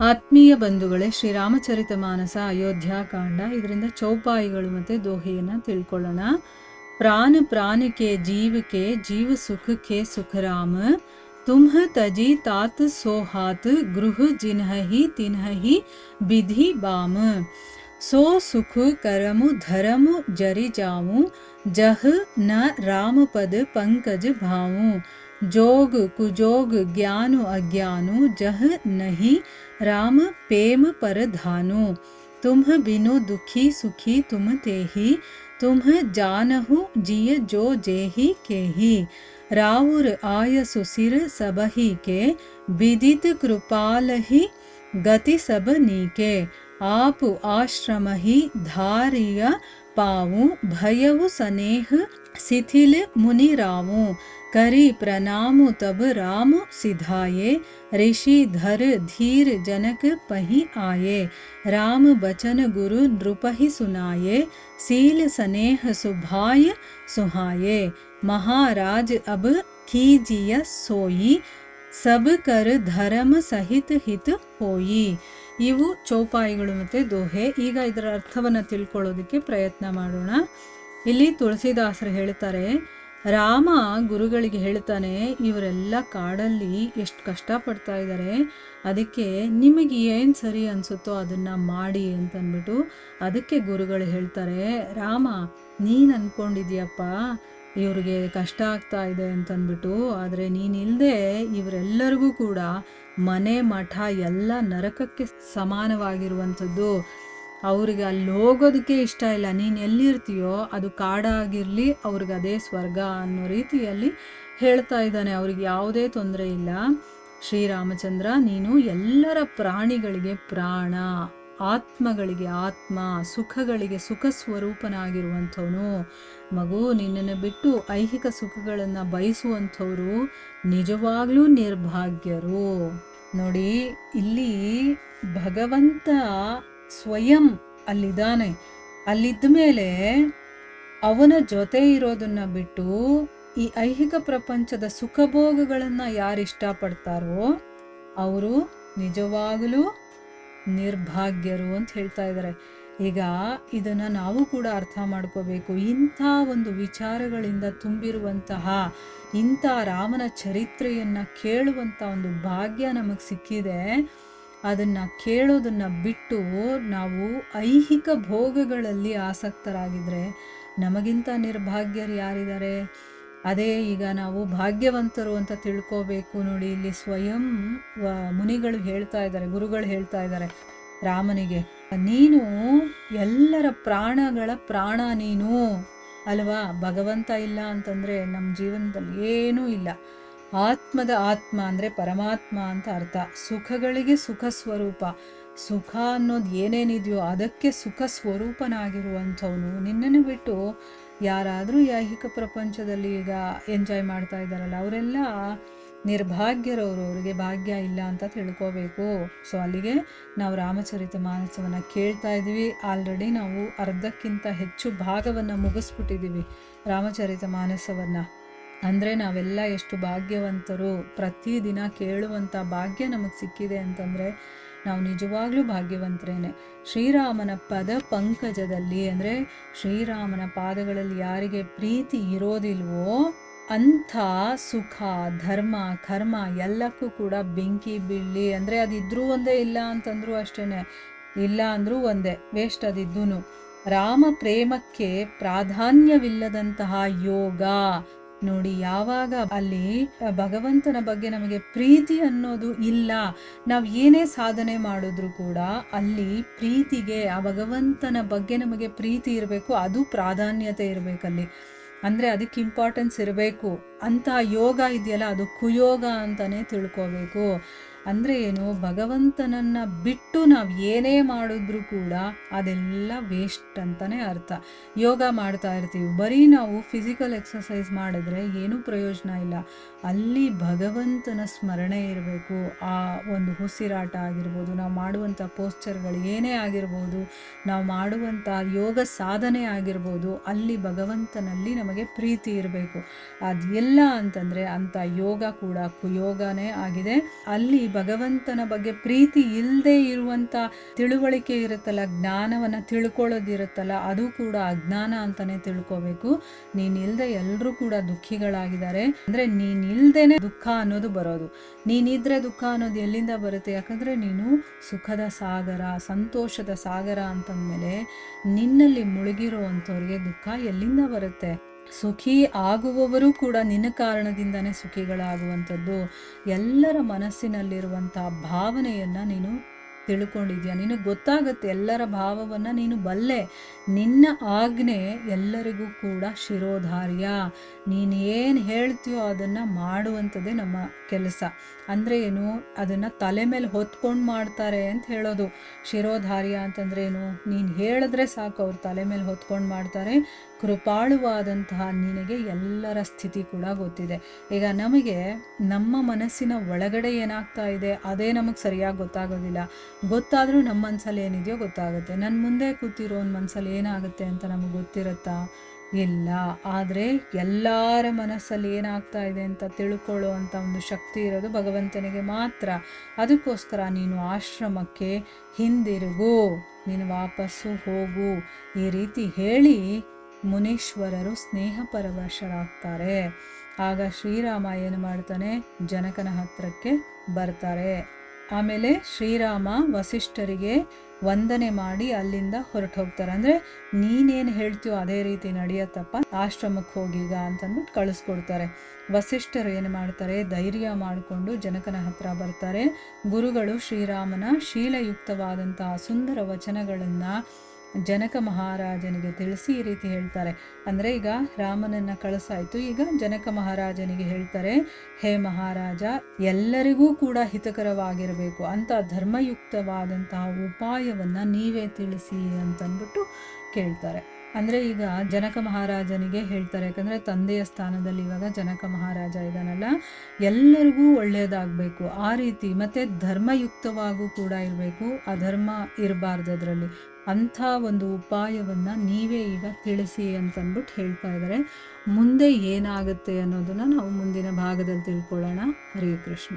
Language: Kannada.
ಆತ್ಮೀಯ ಬಂಧುಗಳೇ, ಶ್ರೀರಾಮಚರಿತ ಮಾನಸ ಅಯೋಧ್ಯಾಕಾಂಡ, ಇದರಿಂದ ಚೌಪಾಯಿಗಳು ಮತ್ತು ದೋಹೆಯನ್ನು ತಿಳ್ಕೊಳ್ಳೋಣ. ಪ್ರಾಣ ಪ್ರಾಣಿಕೆ ಜೀವಕ್ಕೆ ಜೀವ ಸುಖಕ್ಕೆ ಸುಖರಾಮ, तुम्ह तजी तात सोहात गृह जिन्हहि तिन्हहि विधि बाम, सो सुख करमु धरमु जरि जाऊं, जह न राम पद पंकज भाऊं, जोग कुजोग ज्ञान अज्ञानु, जह नहीं राम प्रेम पर धानु, तुम बिनु दुखी सुखी तुम तेहि, तुम जानहु जिय जो जेहि केहि, राउर आय सुसिर सबहि के, विदित कृपालहि गति सब नीके, आप आश्रमहि धारिय पाऊं, भयउ सनेह शिथिल मुनि रावूं, करी प्रणाम तब राम सिधाये, ऋषि धर धीर जनक पहि आये, राम बचन गुरु नृपहि सुनाये, सील सनेह सुभाय सुहाये, महाराज अब कीजिय सोई, सब कर धर्म सहित हित होई. ಇವು ಚೌಪಾಯಿಗಳು ಮತ್ತು ದೋಹೆ. ಈಗ ಇದರ ಅರ್ಥವನ್ನು ತಿಳ್ಕೊಳ್ಳೋದಕ್ಕೆ ಪ್ರಯತ್ನ ಮಾಡೋಣ. ಇಲ್ಲಿ ತುಳಸಿದಾಸರು ಹೇಳ್ತಾರೆ, ರಾಮ ಗುರುಗಳಿಗೆ ಹೇಳ್ತಾನೆ, ಇವರೆಲ್ಲ ಕಾಡಲ್ಲಿ ಎಷ್ಟು ಕಷ್ಟಪಡ್ತಾ ಇದ್ದಾರೆ, ಅದಕ್ಕೆ ನಿಮಗೆ ಏನು ಸರಿ ಅನಿಸುತ್ತೋ ಅದನ್ನು ಮಾಡಿ ಅಂತಂದ್ಬಿಟ್ಟು ಅದಕ್ಕೆ ಗುರುಗಳು ಹೇಳ್ತಾರೆ, ರಾಮ ನೀನು ಅಂದ್ಕೊಂಡಿದ್ಯಪ್ಪ ಇವ್ರಿಗೆ ಕಷ್ಟ ಆಗ್ತಾ ಇದೆ ಅಂತಂದ್ಬಿಟ್ಟು, ಆದರೆ ನೀನಿಲ್ಲದೆ ಇವರೆಲ್ಲರಿಗೂ ಕೂಡ ಮನೆ ಮಠ ಎಲ್ಲ ನರಕಕ್ಕೆ ಸಮಾನವಾಗಿರುವಂಥದ್ದು. ಅವ್ರಿಗೆ ಅಲ್ಲಿ ಹೋಗೋದಕ್ಕೆ ಇಷ್ಟ ಇಲ್ಲ. ನೀನು ಎಲ್ಲಿರ್ತೀಯೋ ಅದು ಕಾಡಾಗಿರಲಿ, ಅವ್ರಿಗೆ ಅದೇ ಸ್ವರ್ಗ ಅನ್ನೋ ರೀತಿಯಲ್ಲಿ ಹೇಳ್ತಾ ಇದ್ದಾನೆ. ಅವ್ರಿಗೆ ಯಾವುದೇ ತೊಂದರೆ ಇಲ್ಲ. ಶ್ರೀರಾಮಚಂದ್ರ, ನೀನು ಎಲ್ಲರ ಪ್ರಾಣಿಗಳಿಗೆ ಪ್ರಾಣ, ಆತ್ಮಗಳಿಗೆ ಆತ್ಮ, ಸುಖಗಳಿಗೆ ಸುಖ ಸ್ವರೂಪನಾಗಿರುವಂಥವನು. ಮಗು, ನಿನ್ನನ್ನು ಬಿಟ್ಟು ಐಹಿಕ ಸುಖಗಳನ್ನು ಬಯಸುವಂಥವರು ನಿಜವಾಗ್ಲೂ ನಿರ್ಭಾಗ್ಯರು. ನೋಡಿ, ಇಲ್ಲಿ ಭಗವಂತ ಸ್ವಯಂ ಅಲ್ಲಿದ್ದಾನೆ. ಅಲ್ಲಿದ್ದ ಮೇಲೆ ಅವನ ಜೊತೆ ಇರೋದನ್ನ ಬಿಟ್ಟು ಈ ಐಹಿಕ ಪ್ರಪಂಚದ ಸುಖಭೋಗಗಳನ್ನು ಯಾರು ಇಷ್ಟಪಡ್ತಾರೋ ಅವರು ನಿಜವಾಗಲೂ ನಿರ್ಭಾಗ್ಯರು ಅಂತ ಹೇಳ್ತಾ ಇದ್ದಾರೆ. ಈಗ ಇದನ್ನು ನಾವು ಕೂಡ ಅರ್ಥ ಮಾಡ್ಕೋಬೇಕು. ಇಂಥ ಒಂದು ವಿಚಾರಗಳಿಂದ ತುಂಬಿರುವಂತಹ ಇಂಥ ರಾಮನ ಚರಿತ್ರೆಯನ್ನು ಕೇಳುವಂಥ ಒಂದು ಭಾಗ್ಯ ನಮಗೆ ಸಿಕ್ಕಿದೆ. ಅದನ್ನು ಕೇಳೋದನ್ನು ಬಿಟ್ಟು ನಾವು ಐಹಿಕ ಭೋಗಗಳಲ್ಲಿ ಆಸಕ್ತರಾಗಿದ್ದರೆ ನಮಗಿಂತ ನಿರ್ಭಾಗ್ಯರು ಯಾರಿದ್ದಾರೆ? ಅದೇ ಈಗ ನಾವು ಭಾಗ್ಯವಂತರು ಅಂತ ತಿಳ್ಕೋಬೇಕು. ನೋಡಿ, ಇಲ್ಲಿ ಸ್ವಯಂ ಮುನಿಗಳು ಹೇಳ್ತಾ ಇದ್ದಾರೆ, ಗುರುಗಳು ಹೇಳ್ತಾ ಇದ್ದಾರೆ ರಾಮನಿಗೆ, ನೀನು ಎಲ್ಲರ ಪ್ರಾಣಗಳ ಪ್ರಾಣ ನೀನು ಅಲ್ವಾ. ಭಗವಂತ ಇಲ್ಲ ಅಂತಂದರೆ ನಮ್ಮ ಜೀವನದಲ್ಲಿ ಏನೂ ಇಲ್ಲ. ಆತ್ಮದ ಆತ್ಮ ಅಂದರೆ ಪರಮಾತ್ಮ ಅಂತ ಅರ್ಥ. ಸುಖಗಳಿಗೆ ಸುಖ ಸ್ವರೂಪ. ಸುಖ ಅನ್ನೋದು ಏನೇನಿದೆಯೋ ಅದಕ್ಕೆ ಸುಖ ಸ್ವರೂಪನಾಗಿರುವಂಥವನು. ನಿನ್ನನ್ನು ಬಿಟ್ಟು ಯಾರಾದರೂ ಐಹಿಕ ಪ್ರಪಂಚದಲ್ಲಿ ಈಗ ಎಂಜಾಯ್ ಮಾಡ್ತಾ ಇದ್ದಾರಲ್ಲ, ಅವರೆಲ್ಲ ನಿರ್ಭಾಗ್ಯರವರು, ಅವರಿಗೆ ಭಾಗ್ಯ ಇಲ್ಲ ಅಂತ ತಿಳ್ಕೋಬೇಕು. ಸೊ ಅಲ್ಲಿಗೆ ನಾವು ರಾಮಚರಿತ ಮಾನಸವನ್ನು ಕೇಳ್ತಾ ಇದ್ದೀವಿ. ಆಲ್ರೆಡಿ ನಾವು ಅರ್ಧಕ್ಕಿಂತ ಹೆಚ್ಚು ಭಾಗವನ್ನು ಮುಗಿಸ್ಬಿಟ್ಟಿದ್ದೀವಿ ರಾಮಚರಿತ ಮಾನಸವನ್ನು. ಅಂದರೆ ನಾವೆಲ್ಲ ಎಷ್ಟು ಭಾಗ್ಯವಂತರು. ಪ್ರತಿದಿನ ಕೇಳುವಂಥ ಭಾಗ್ಯ ನಮಗೆ ಸಿಕ್ಕಿದೆ ಅಂತಂದರೆ ನಾವು ನಿಜವಾಗ್ಲೂ ಭಾಗ್ಯವಂತರೇನೆ. ಶ್ರೀರಾಮನ ಪದ ಪಂಕಜದಲ್ಲಿ ಅಂದರೆ ಶ್ರೀರಾಮನ ಪಾದಗಳಲ್ಲಿ ಯಾರಿಗೆ ಪ್ರೀತಿ ಇರೋದಿಲ್ವೋ ಅಂಥ ಸುಖ, ಧರ್ಮ, ಕರ್ಮ ಎಲ್ಲಕ್ಕೂ ಕೂಡ ಬೆಂಕಿ ಬೀಳಲಿ. ಅಂದರೆ ಅದಿದ್ರೂ ಒಂದೇ, ಇಲ್ಲ ಅಂತಂದ್ರೂ ಅಷ್ಟೇ, ಇಲ್ಲ ಅಂದರೂ ಒಂದೇ, ವೇಸ್ಟ್ ಅದಿದ್ದೂ. ರಾಮ ಪ್ರೇಮಕ್ಕೆ ಪ್ರಾಧಾನ್ಯವಿಲ್ಲದಂತಹ ಯೋಗ. ನೋಡಿ, ಯಾವಾಗ ಅಲ್ಲಿ ಭಗವಂತನ ಬಗ್ಗೆ ನಮಗೆ ಪ್ರೀತಿ ಅನ್ನೋದು ಇಲ್ಲ, ನಾವು ಏನೇ ಸಾಧನೆ ಮಾಡಿದ್ರೂ ಕೂಡ ಅಲ್ಲಿ ಪ್ರೀತಿಗೆ, ಆ ಭಗವಂತನ ಬಗ್ಗೆ ನಮಗೆ ಪ್ರೀತಿ ಇರಬೇಕು, ಅದು ಪ್ರಾಧಾನ್ಯತೆ ಇರಬೇಕಲ್ಲಿ. ಅಂದರೆ ಅದಕ್ಕೆ ಇಂಪಾರ್ಟೆನ್ಸ್ ಇರಬೇಕು. ಅಂಥ ಯೋಗ ಇದೆಯಲ್ಲ, ಅದು ಕುಯೋಗ ಅಂತಲೇ ತಿಳ್ಕೋಬೇಕು. ಅಂದರೆ ಏನು, ಭಗವಂತನನ್ನು ಬಿಟ್ಟು ನಾವು ಏನೇ ಮಾಡಿದ್ರೂ ಕೂಡ ಅದೆಲ್ಲ ವೇಸ್ಟ್ ಅಂತಲೇ ಅರ್ಥ. ಯೋಗ ಮಾಡ್ತಾ ಇರ್ತೀವಿ, ಬರೀ ನಾವು ಫಿಸಿಕಲ್ ಎಕ್ಸಸೈಸ್ ಮಾಡಿದ್ರೆ ಏನೂ ಪ್ರಯೋಜನ ಇಲ್ಲ. ಅಲ್ಲಿ ಭಗವಂತನ ಸ್ಮರಣೆ ಇರಬೇಕು. ಆ ಒಂದು ಉಸಿರಾಟ ಆಗಿರ್ಬೋದು, ನಾವು ಮಾಡುವಂಥ ಪೋಸ್ಚರ್ಗಳು ಏನೇ ಆಗಿರ್ಬೋದು, ನಾವು ಮಾಡುವಂಥ ಯೋಗ ಸಾಧನೆ ಆಗಿರ್ಬೋದು, ಅಲ್ಲಿ ಭಗವಂತನಲ್ಲಿ ನಮಗೆ ಪ್ರೀತಿ ಇರಬೇಕು. ಅದೆಲ್ಲ ಅಂತಂದರೆ ಅಂಥ ಯೋಗ ಕೂಡ ಕುಯೋಗನೇ ಆಗಿದೆ. ಅಲ್ಲಿ ಭಗವಂತನ ಬಗ್ಗೆ ಪ್ರೀತಿ ಇಲ್ಲದೆ ಇರುವಂಥ ತಿಳುವಳಿಕೆ ಇರುತ್ತಲ್ಲ, ಜ್ಞಾನವನ್ನು ತಿಳ್ಕೊಳ್ಳೋದಿರುತ್ತಲ್ಲ, ಅದು ಕೂಡ ಅಜ್ಞಾನ ಅಂತಲೇ ತಿಳ್ಕೋಬೇಕು. ನೀನಿಲ್ಲದೆ ಎಲ್ಲರೂ ಕೂಡ ದುಃಖಿಗಳಾಗಿದ್ದಾರೆ. ಅಂದರೆ ನೀನಿಲ್ಲದೇನೆ ದುಃಖ ಅನ್ನೋದು ಬರೋದು. ನೀನಿದ್ರೆ ದುಃಖ ಅನ್ನೋದು ಎಲ್ಲಿಂದ ಬರುತ್ತೆ? ಯಾಕಂದರೆ ನೀನು ಸುಖದ ಸಾಗರ, ಸಂತೋಷದ ಸಾಗರ ಅಂತಂದಮೇಲೆ ನಿನ್ನಲ್ಲಿ ಮುಳುಗಿರೋ ಅಂಥವ್ರಿಗೆ ದುಃಖ ಎಲ್ಲಿಂದ ಬರುತ್ತೆ? ಸುಖಿ ಆಗುವವರು ಕೂಡ ನಿನ್ನ ಕಾರಣದಿಂದನೇ ಸುಖಿಗಳಾಗುವಂಥದ್ದು. ಎಲ್ಲರ ಮನಸ್ಸಿನಲ್ಲಿರುವಂಥ ಭಾವನೆಯನ್ನು ನೀನು ತಿಳ್ಕೊಂಡಿದ್ಯಾ, ನಿನಗೆ ಗೊತ್ತಾಗುತ್ತೆ. ಎಲ್ಲರ ಭಾವವನ್ನು ನೀನು ಬಲ್ಲೆ. ನಿನ್ನ ಆಜ್ಞೆ ಎಲ್ಲರಿಗೂ ಕೂಡ ಶಿರೋಧಾರ್ಯ. ನೀನು ಏನು ಹೇಳ್ತೀಯೋ ಅದನ್ನು ಮಾಡುವಂಥದ್ದೇ ನಮ್ಮ ಕೆಲಸ. ಅಂದರೆ ಏನು? ಅದನ್ನು ತಲೆ ಮೇಲೆ ಹೊತ್ಕೊಂಡು ಮಾಡ್ತಾರೆ ಅಂತ ಹೇಳೋದು. ಶಿರೋಧಾರ್ಯ ಅಂತಂದ್ರೆ ಏನು? ನೀನು ಹೇಳಿದ್ರೆ ಸಾಕು, ಅವ್ರು ತಲೆ ಮೇಲೆ ಹೊತ್ಕೊಂಡು ಮಾಡ್ತಾರೆ. ಕೃಪಾಳುವಾದಂತಹ ನಿನಗೆ ಎಲ್ಲರ ಸ್ಥಿತಿ ಕೂಡ ಗೊತ್ತಿದೆ. ಈಗ ನಮಗೆ ನಮ್ಮ ಮನಸ್ಸಿನ ಒಳಗಡೆ ಏನಾಗ್ತಾ ಇದೆ ಅದೇ ನಮಗೆ ಸರಿಯಾಗಿ ಗೊತ್ತಾಗೋದಿಲ್ಲ. ಗೊತ್ತಾದರೂ ನಮ್ಮ ಮನಸ್ಸಲ್ಲಿ ಏನಿದೆಯೋ ಗೊತ್ತಾಗುತ್ತೆ. ನನ್ನ ಮುಂದೆ ಕೂತಿರೋನ ಮನಸ್ಸಲ್ಲಿ ಏನಾಗುತ್ತೆ ಅಂತ ನಮಗೆ ಗೊತ್ತಿರುತ್ತಾ? ಇಲ್ಲ. ಆದರೆ ಎಲ್ಲರ ಮನಸ್ಸಲ್ಲಿ ಏನಾಗ್ತಾ ಇದೆ ಅಂತ ತಿಳ್ಕೊಳ್ಳೋ ಅಂಥ ಒಂದು ಶಕ್ತಿ ಇರೋದು ಭಗವಂತನಿಗೆ ಮಾತ್ರ. ಅದಕ್ಕೋಸ್ಕರ ನೀನು ಆಶ್ರಮಕ್ಕೆ ಹಿಂದಿರುಗು, ನೀನು ವಾಪಸ್ಸು ಹೋಗು. ಈ ರೀತಿ ಹೇಳಿ ಮುನೀಶ್ವರರು ಸ್ನೇಹ ಪರವಶರಾಗ್ತಾರೆ. ಆಗ ಶ್ರೀರಾಮ ಏನು ಮಾಡ್ತಾನೆ? ಜನಕನ ಹತ್ರಕ್ಕೆ ಬರ್ತಾರೆ. ಆಮೇಲೆ ಶ್ರೀರಾಮ ವಸಿಷ್ಠರಿಗೆ ವಂದನೆ ಮಾಡಿ ಅಲ್ಲಿಂದ ಹೊರಟು ಹೋಗ್ತಾರೆ. ಅಂದರೆ ನೀನೇನು ಹೇಳ್ತೀಯೋ ಅದೇ ರೀತಿ ನಡೆಯತ್ತಪ್ಪ, ಆಶ್ರಮಕ್ಕೆ ಹೋಗೀಗ ಅಂತಂದ್ಬಿಟ್ಟು ಕಳಿಸ್ಕೊಡ್ತಾರೆ. ವಸಿಷ್ಠರು ಏನು ಮಾಡ್ತಾರೆ? ಧೈರ್ಯ ಮಾಡಿಕೊಂಡು ಜನಕನ ಹತ್ರ ಬರ್ತಾರೆ. ಗುರುಗಳು ಶ್ರೀರಾಮನ ಶೀಲಯುಕ್ತವಾದಂತಹ ಸುಂದರ ವಚನಗಳನ್ನು ಜನಕ ಮಹಾರಾಜನಿಗೆ ತಿಳಿಸಿ ಈ ರೀತಿ ಹೇಳ್ತಾರೆ. ಅಂದರೆ ಈಗ ರಾಮನನ್ನು ಕಳಿಸಾಯಿತು, ಈಗ ಜನಕ ಮಹಾರಾಜನಿಗೆ ಹೇಳ್ತಾರೆ, ಹೇ ಮಹಾರಾಜ, ಎಲ್ಲರಿಗೂ ಕೂಡ ಹಿತಕರವಾಗಿರಬೇಕು ಅಂತ ಧರ್ಮಯುಕ್ತವಾದಂತಹ ಉಪಾಯವನ್ನು ನೀವೇ ತಿಳಿಸಿ ಅಂತಂದ್ಬಿಟ್ಟು ಕೇಳ್ತಾರೆ. ಅಂದರೆ ಈಗ ಜನಕ ಮಹಾರಾಜನಿಗೆ ಹೇಳ್ತಾರೆ, ಯಾಕಂದರೆ ತಂದೆಯ ಸ್ಥಾನದಲ್ಲಿ ಇವಾಗ ಜನಕ ಮಹಾರಾಜ ಇದ್ದಾನಲ್ಲ, ಎಲ್ಲರಿಗೂ ಒಳ್ಳೆಯದಾಗಬೇಕು ಆ ರೀತಿ, ಮತ್ತು ಧರ್ಮಯುಕ್ತವಾಗೂ ಕೂಡ ಇರಬೇಕು, ಅಧರ್ಮ ಇರಬಾರ್ದು ಅದರಲ್ಲಿ, ಅಂಥ ಒಂದು ಉಪಾಯವನ್ನು ನೀವೇ ಈಗ ತಿಳಿಸಿ ಅಂತಂದ್ಬಿಟ್ಟು ಹೇಳ್ತಾ ಇದ್ದಾರೆ. ಮುಂದೆ ಏನಾಗುತ್ತೆ ಅನ್ನೋದನ್ನು ನಾವು ಮುಂದಿನ ಭಾಗದಲ್ಲಿ ತಿಳ್ಕೊಳ್ಳೋಣ. ಹರೇ ಕೃಷ್ಣ.